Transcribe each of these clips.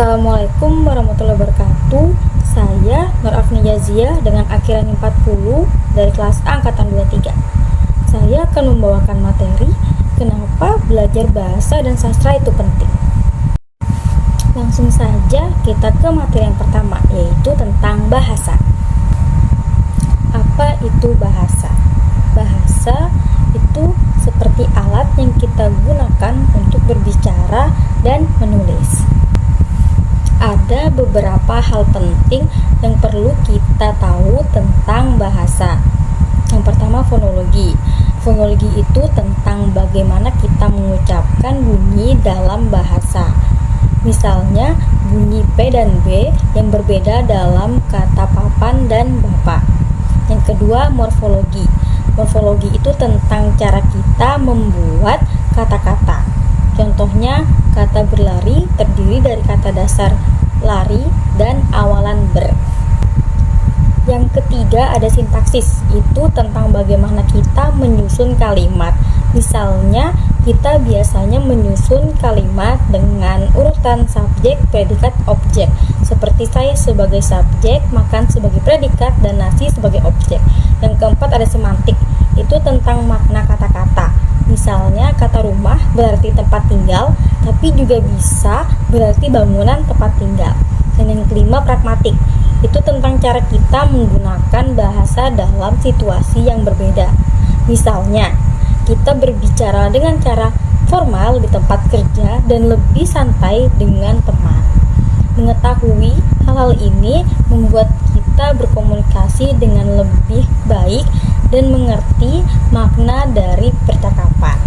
Assalamualaikum warahmatullahi wabarakatuh. Saya Nur Afni Yazia dengan akhiran 40 dari kelas A angkatan 23. Saya akan membawakan materi kenapa belajar bahasa dan sastra itu penting. Langsung saja kita ke materi yang pertama, yaitu tentang bahasa. Apa itu bahasa? Bahasa itu seperti alat yang kita gunakan untuk berbicara dan menulis. Ada beberapa hal penting yang perlu kita tahu tentang bahasa. Yang pertama, fonologi. Fonologi itu tentang bagaimana kita mengucapkan bunyi dalam bahasa. Misalnya, bunyi P dan B yang berbeda dalam kata papan dan bapak. Yang kedua, morfologi. Morfologi itu tentang cara kita membuat kata-kata. Contohnya, kata berlari terdiri dari kata dasar lari dan awalan ber. Yang ketiga, ada sintaksis. Itu tentang bagaimana kita menyusun kalimat. Misalnya, kita biasanya menyusun kalimat dengan urutan subjek, predikat, objek. Seperti saya sebagai subjek, makan sebagai predikat, dan nasi sebagai objek. Yang keempat, ada semantik. Itu tentang makna kata-kata. Misalnya, kata rumah berarti tempat tinggal, tapi juga bisa berarti bangunan tempat tinggal. Dan yang kelima, pragmatik. Itu tentang cara kita menggunakan bahasa dalam situasi yang berbeda. Misalnya, kita berbicara dengan cara formal di tempat kerja dan lebih santai dengan teman. Mengetahui hal-hal ini membuat kita berkomunikasi dengan lebih baik dan mengerti makna dari percakapan.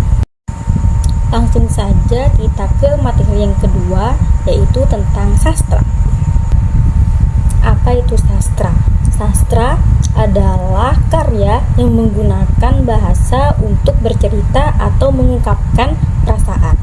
Langsung saja kita ke materi yang kedua, yaitu tentang sastra. Apa itu sastra? Sastra adalah karya yang menggunakan bahasa untuk bercerita atau mengungkapkan perasaan.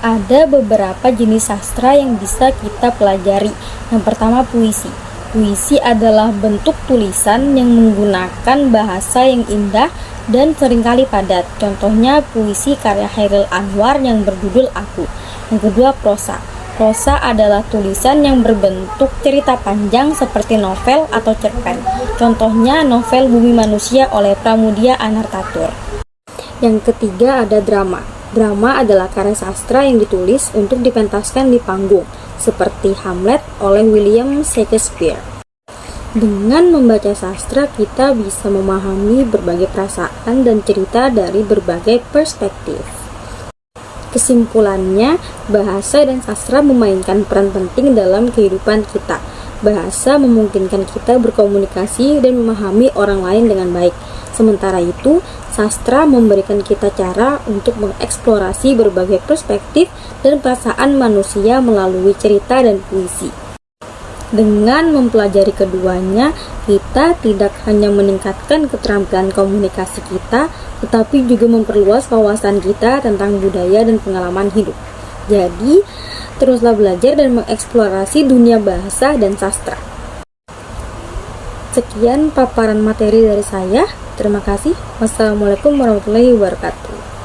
Ada beberapa jenis sastra yang bisa kita pelajari. Yang pertama, puisi. Puisi adalah bentuk tulisan yang menggunakan bahasa yang indah dan seringkali padat. Contohnya puisi karya Chairil Anwar yang berjudul Aku. Yang kedua, prosa. Prosa adalah tulisan yang berbentuk cerita panjang seperti novel atau cerpen. Contohnya novel Bumi Manusia oleh Pramudia Anantatur. Yang ketiga, ada drama. Drama adalah karya sastra yang ditulis untuk dipentaskan di panggung, seperti Hamlet oleh William Shakespeare. Dengan membaca sastra, kita bisa memahami berbagai perasaan dan cerita dari berbagai perspektif. Kesimpulannya, bahasa dan sastra memainkan peran penting dalam kehidupan kita. Bahasa memungkinkan kita berkomunikasi dan memahami orang lain dengan baik. Sementara itu, sastra memberikan kita cara untuk mengeksplorasi berbagai perspektif dan perasaan manusia melalui cerita dan puisi. Dengan mempelajari keduanya, kita tidak hanya meningkatkan keterampilan komunikasi kita, tetapi juga memperluas wawasan kita tentang budaya dan pengalaman hidup. Jadi, teruslah belajar dan mengeksplorasi dunia bahasa dan sastra. Sekian paparan materi dari saya. Terima kasih. Wassalamualaikum warahmatullahi wabarakatuh.